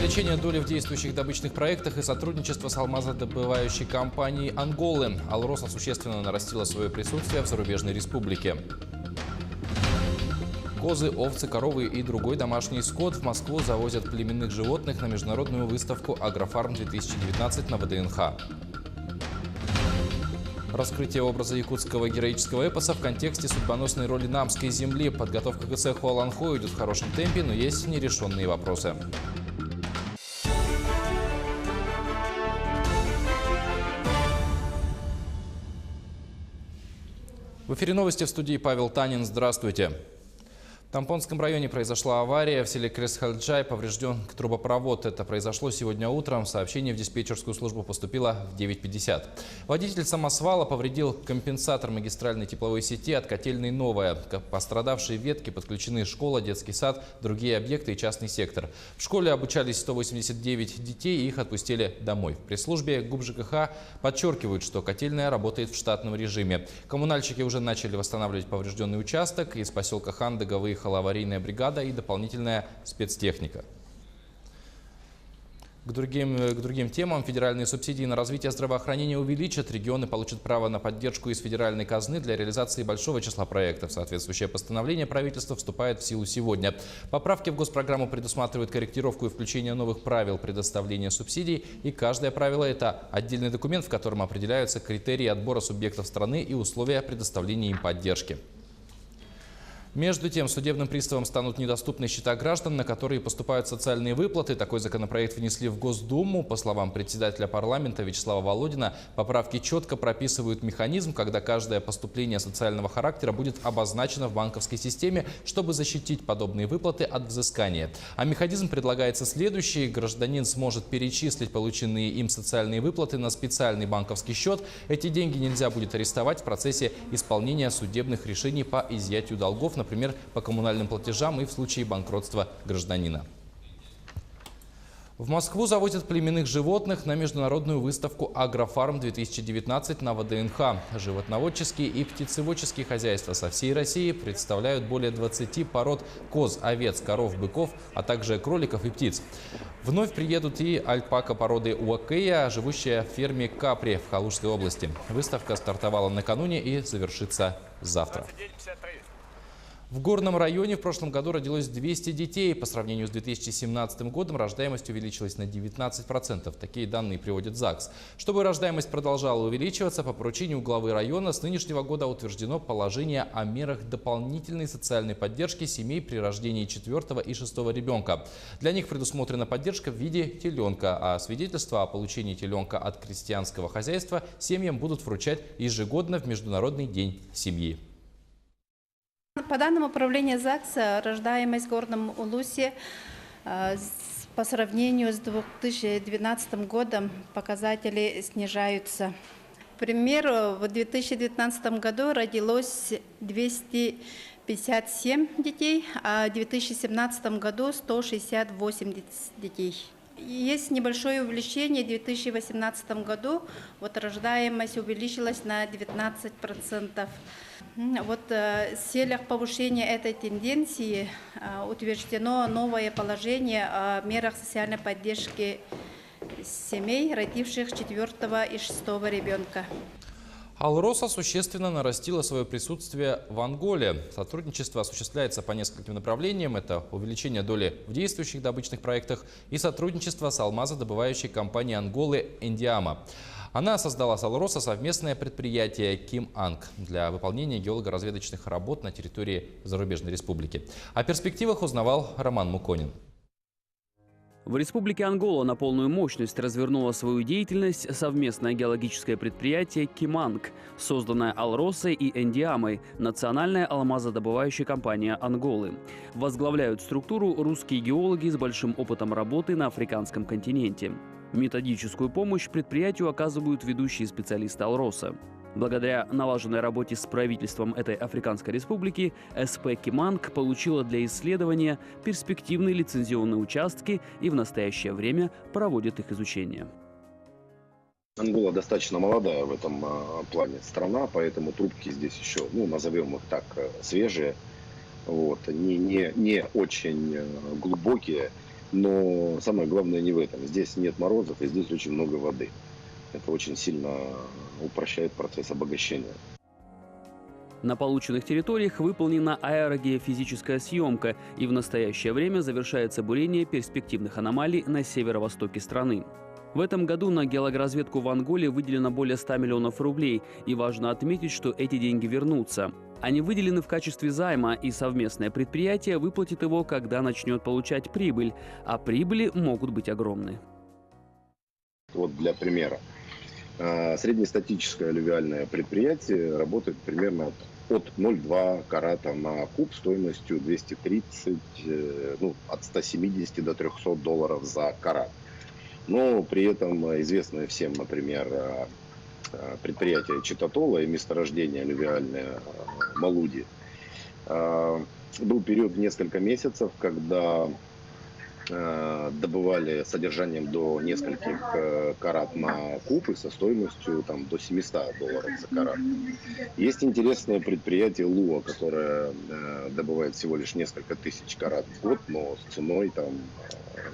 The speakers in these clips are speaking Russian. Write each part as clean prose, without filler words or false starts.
Увеличение доли в действующих добычных проектах и сотрудничество с алмазодобывающей компанией Анголы. Алроса существенно нарастила свое присутствие в зарубежной республике. Козы, овцы, коровы и другой домашний скот в Москву завозят племенных животных на международную выставку «Агрофарм-2019» на ВДНХ. Раскрытие образа якутского героического эпоса в контексте судьбоносной роли Намской земли. Подготовка к цеху Аланхо идет в хорошем темпе, но есть нерешенные вопросы. В эфире новости, в студии Павел Танин. Здравствуйте. В Тампонском районе произошла авария. В селе Кресхальджай поврежден трубопровод. Это произошло сегодня утром. Сообщение в диспетчерскую службу поступило в 9:50. Водитель самосвала повредил компенсатор магистральной тепловой сети от котельной «Новая». К пострадавшей ветке подключены школа, детский сад, другие объекты и частный сектор. В школе обучались 189 детей, и их отпустили домой. В пресс-службе ГУП ЖКХ подчеркивают, что котельная работает в штатном режиме. Коммунальщики уже начали восстанавливать поврежденный участок. Из поселка Хандага выехала аварийная бригада и дополнительная спецтехника. К другим темам. Федеральные субсидии на развитие здравоохранения увеличат. Регионы получат право на поддержку из федеральной казны для реализации большого числа проектов. Соответствующее постановление правительства вступает в силу сегодня. Поправки в госпрограмму предусматривают корректировку и включение новых правил предоставления субсидий. И каждое правило – это отдельный документ, в котором определяются критерии отбора субъектов страны и условия предоставления им поддержки. Между тем, судебным приставам станут недоступны счета граждан, на которые поступают социальные выплаты. Такой законопроект внесли в Госдуму. По словам председателя парламента Вячеслава Володина, поправки четко прописывают механизм, когда каждое поступление социального характера будет обозначено в банковской системе, чтобы защитить подобные выплаты от взыскания. А механизм предлагается следующий. Гражданин сможет перечислить полученные им социальные выплаты на специальный банковский счет. Эти деньги нельзя будет арестовать в процессе исполнения судебных решений по изъятию долгов, например, по коммунальным платежам и в случае банкротства гражданина. В Москву завозят племенных животных на международную выставку «Агрофарм-2019» на ВДНХ. Животноводческие и птицеводческие хозяйства со всей России представляют более 20 пород коз, овец, коров, быков, а также кроликов и птиц. Вновь приедут и альпака породы Уакея, живущая в ферме Капри в Калужской области. Выставка стартовала накануне и завершится завтра. В Горном районе в прошлом году родилось 200 детей. По сравнению с 2017 годом рождаемость увеличилась на 19%. Такие данные приводит ЗАГС. Чтобы рождаемость продолжала увеличиваться, по поручению главы района с нынешнего года утверждено положение о мерах дополнительной социальной поддержки семей при рождении 4-го и 6-го ребенка. Для них предусмотрена поддержка в виде теленка, а свидетельства о получении теленка от крестьянского хозяйства семьям будут вручать ежегодно в Международный день семьи. По данным управления ЗАГСа, рождаемость в Горном Улусе по сравнению с 2012 годом показатели снижаются. К примеру, в 2019 году родилось 257 детей, а в 2017 году 168 детей. Есть небольшое увеличение. В 2018 году рождаемость увеличилась на 19%. В целях повышения этой тенденции утверждено новое положение о мерах социальной поддержки семей, родивших 4-го и 6-го ребенка. Алроса существенно нарастила свое присутствие в Анголе. Сотрудничество осуществляется по нескольким направлениям. Это увеличение доли в действующих добычных проектах и сотрудничество с алмазодобывающей компанией Анголы «Эндиама». Она создала с Алроса совместное предприятие «Ким-Анг» для выполнения геолого-разведочных работ на территории зарубежной республики. О перспективах узнавал Роман Муконин. В республике Ангола на полную мощность развернуло свою деятельность совместное геологическое предприятие «Ким-Анг», созданное Алросой и «Эндиамой», национальная алмазодобывающая компания Анголы. Возглавляют структуру русские геологи с большим опытом работы на африканском континенте. Методическую помощь предприятию оказывают ведущие специалисты Алроса. Благодаря налаженной работе с правительством этой африканской республики, СП «Ким-Анг» получила для исследования перспективные лицензионные участки и в настоящее время проводит их изучение. Ангола достаточно молодая в этом плане страна, поэтому трубки здесь еще, назовем их так, свежие, не очень глубокие. Но самое главное не в этом. Здесь нет морозов, и здесь очень много воды. Это очень сильно упрощает процесс обогащения. На полученных территориях выполнена аэрогеофизическая съемка, и в настоящее время завершается бурение перспективных аномалий на северо-востоке страны. В этом году на геологоразведку в Анголе выделено более 100 миллионов рублей, и важно отметить, что эти деньги вернутся. Они выделены в качестве займа, и совместное предприятие выплатит его, когда начнет получать прибыль, а прибыли могут быть огромны. Вот для примера. Среднестатическое аллювиальное предприятие работает примерно от 0,2 карата на куб стоимостью 230, от 170 до 300 долларов за карат. Но при этом известное всем, например, предприятие Читатола и месторождение аллювиальное Малуди. Был период в несколько месяцев, когда добывали содержанием до нескольких карат на куб и со стоимостью до 700 долларов за карат. Есть интересное предприятие Луа, которое добывает всего лишь несколько тысяч карат в год, но с ценой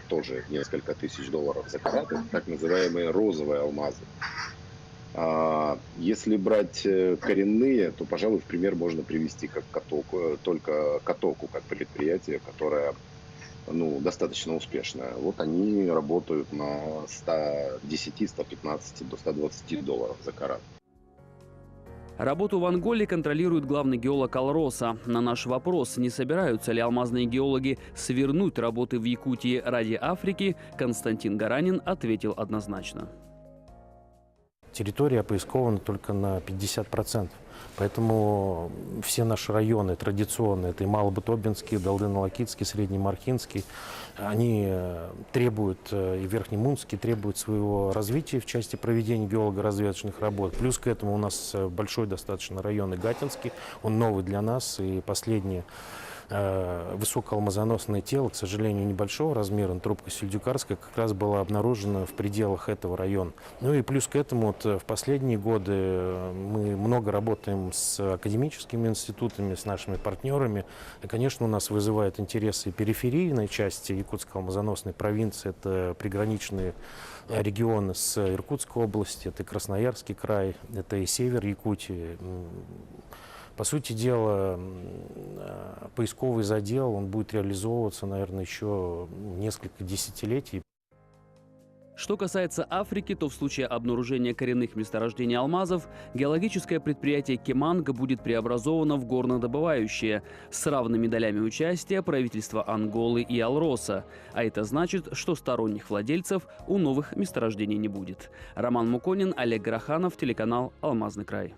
тоже несколько тысяч долларов за карат. Это так называемые розовые алмазы. Если брать коренные, то, пожалуй, в пример можно привести только Катоку, как предприятие, которое достаточно успешная. Вот они работают на 110, 115 до 120 долларов за карат. Работу в Анголе контролирует главный геолог Алроса. На наш вопрос, не собираются ли алмазные геологи свернуть работы в Якутии ради Африки, Константин Гаранин ответил однозначно. Территория опоискована только на 50%. Поэтому все наши районы традиционные, это и Малобутобинский, Далдын-Лакитский, Средний Мархинский, они требуют, и Верхнемунский требуют своего развития в части проведения геолого-разведочных работ. Плюс к этому у нас большой достаточно район Игатинский, он новый для нас, и последние высокоалмазоносное тело, к сожалению, небольшого размера, трубка сельдюкарская, как раз была обнаружена в пределах этого района. Ну и плюс к этому в последние годы мы много работаем с академическими институтами, с нашими партнерами. И, конечно, у нас вызывает интересы периферийной части Якутско-алмазоносной провинции, это приграничные регионы с Иркутской области, это и Красноярский край, это и север Якутии. По сути дела, поисковый задел, он будет реализовываться, наверное, еще несколько десятилетий. Что касается Африки, то в случае обнаружения коренных месторождений алмазов, геологическое предприятие Кеманг будет преобразовано в горнодобывающее с равными долями участия правительства Анголы и Алроса. А это значит, что сторонних владельцев у новых месторождений не будет. Роман Муконин, Олег Гроханов, телеканал «Алмазный край».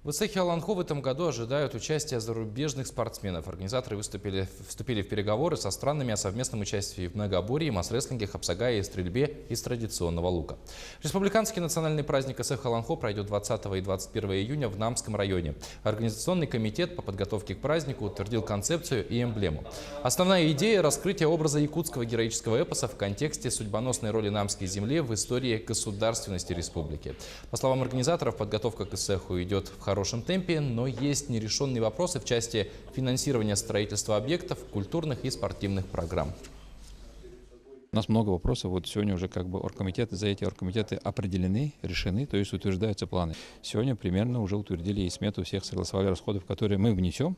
В Исехе Аланхо в этом году ожидают участия зарубежных спортсменов. Организаторы вступили в переговоры со странами о совместном участии в многоборье, масс-рестлинге, хапсагае и стрельбе из традиционного лука. Республиканский национальный праздник Исех Аланхо пройдет 20 и 21 июня в Намском районе. Организационный комитет по подготовке к празднику утвердил концепцию и эмблему. Основная идея – раскрытие образа якутского героического эпоса в контексте судьбоносной роли Намской земли в истории государственности республики. По словам организаторов, подготовка к Исеху идет в хорошем темпе, но есть нерешенные вопросы в части финансирования строительства объектов, культурных и спортивных программ. У нас много вопросов. Вот сегодня уже оргкомитеты, за эти оргкомитеты определены, решены, то есть утверждаются планы. Сегодня примерно уже утвердили и смету всех согласовали расходов, которые мы внесем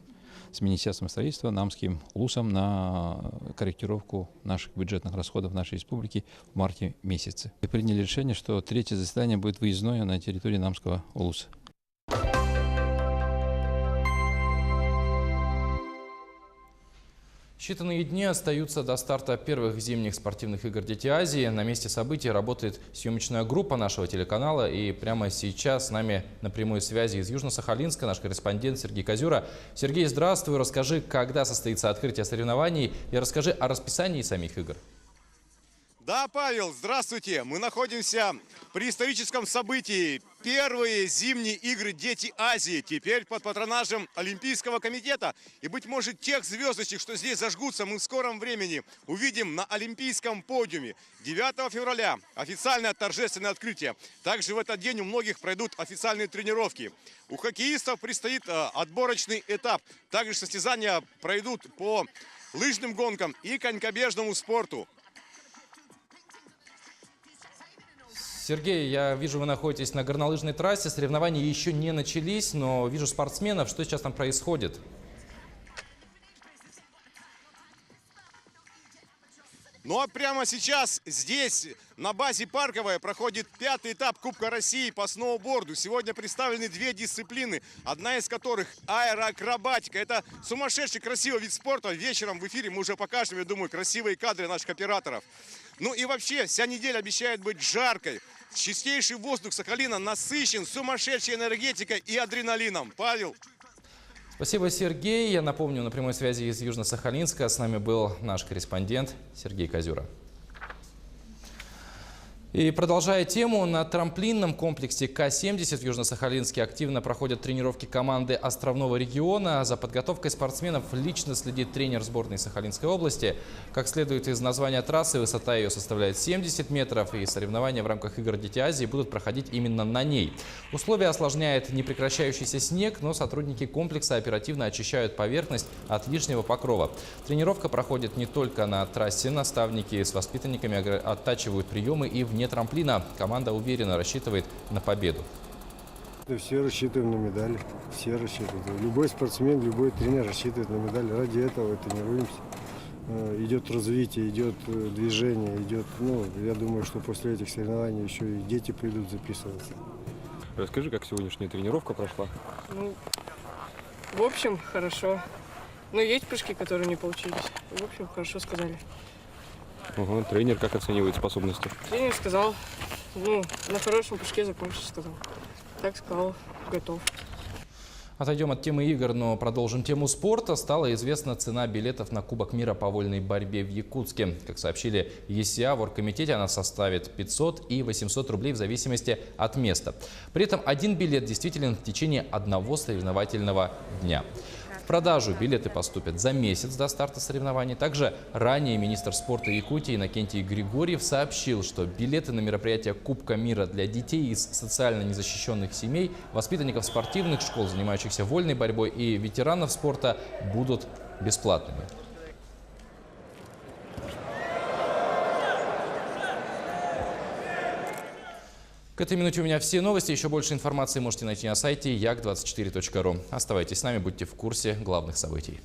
с Министерством строительства, Намским УЛУСом на корректировку наших бюджетных расходов нашей республики в марте месяце. И приняли решение, что третье заседание будет выездное на территории Намского УЛУСа. Считанные дни остаются до старта первых зимних спортивных игр «Дети Азии». На месте событий работает съемочная группа нашего телеканала. И прямо сейчас с нами на прямой связи из Южно-Сахалинска наш корреспондент Сергей Козюра. Сергей, здравствуй. Расскажи, когда состоится открытие соревнований, и расскажи о расписании самих игр. Да, Павел, здравствуйте. Мы находимся при историческом событии. Первые зимние игры «Дети Азии» теперь под патронажем Олимпийского комитета. И, быть может, тех звездочек, что здесь зажгутся, мы в скором времени увидим на Олимпийском подиуме. 9 февраля официальное торжественное открытие. Также в этот день у многих пройдут официальные тренировки. У хоккеистов предстоит отборочный этап. Также состязания пройдут по лыжным гонкам и конькобежному спорту. Сергей, я вижу, вы находитесь на горнолыжной трассе. Соревнования еще не начались, но вижу спортсменов. Что сейчас там происходит? Ну а прямо сейчас здесь, на базе Парковая, проходит 5-й этап Кубка России по сноуборду. Сегодня представлены 2 дисциплины, одна из которых аэроакробатика. Это сумасшедший красивый вид спорта. Вечером в эфире мы уже покажем, я думаю, красивые кадры наших операторов. Ну и вообще, вся неделя обещает быть жаркой. Чистейший воздух Сахалина насыщен сумасшедшей энергетикой и адреналином. Павел. Спасибо, Сергей. Я напомню, на прямой связи из Южно-Сахалинска с нами был наш корреспондент Сергей Козюра. И продолжая тему, на трамплинном комплексе К-70 в Южно-Сахалинске активно проходят тренировки команды Островного региона. За подготовкой спортсменов лично следит тренер сборной Сахалинской области. Как следует из названия трассы, высота ее составляет 70 метров, и соревнования в рамках игр «Дети Азии» будут проходить именно на ней. Условия осложняет непрекращающийся снег, но сотрудники комплекса оперативно очищают поверхность от лишнего покрова. Тренировка проходит не только на трассе. Наставники с воспитанниками оттачивают приемы и вне трамплина. Команда уверенно рассчитывает на победу. Все рассчитываем на медали, все рассчитывают. Любой спортсмен, любой тренер рассчитывает на медали. Ради этого тренируемся. Идет развитие, идет движение, идет. Я думаю, что после этих соревнований еще и дети придут записываться. Расскажи, как сегодняшняя тренировка прошла? В общем, хорошо. Но есть прыжки, которые не получились. В общем, хорошо сказали. Ага, тренер как оценивает способности? Тренер сказал, на хорошем прыжке закончишь, сказал. Так сказал, готов. Отойдем от темы игр, но продолжим тему спорта. Стала известна цена билетов на Кубок мира по вольной борьбе в Якутске. Как сообщили ЕСИА, в оргкомитете она составит 500 и 800 рублей в зависимости от места. При этом один билет действителен в течение одного соревновательного дня. В продажу билеты поступят за месяц до старта соревнований. Также ранее министр спорта Якутии Иннокентий Григорьев сообщил, что билеты на мероприятие Кубка мира для детей из социально незащищенных семей, воспитанников спортивных школ, занимающихся вольной борьбой, и ветеранов спорта будут бесплатными. К этой минуте у меня все новости. Еще больше информации можете найти на сайте jak24.ru. Оставайтесь с нами, будьте в курсе главных событий.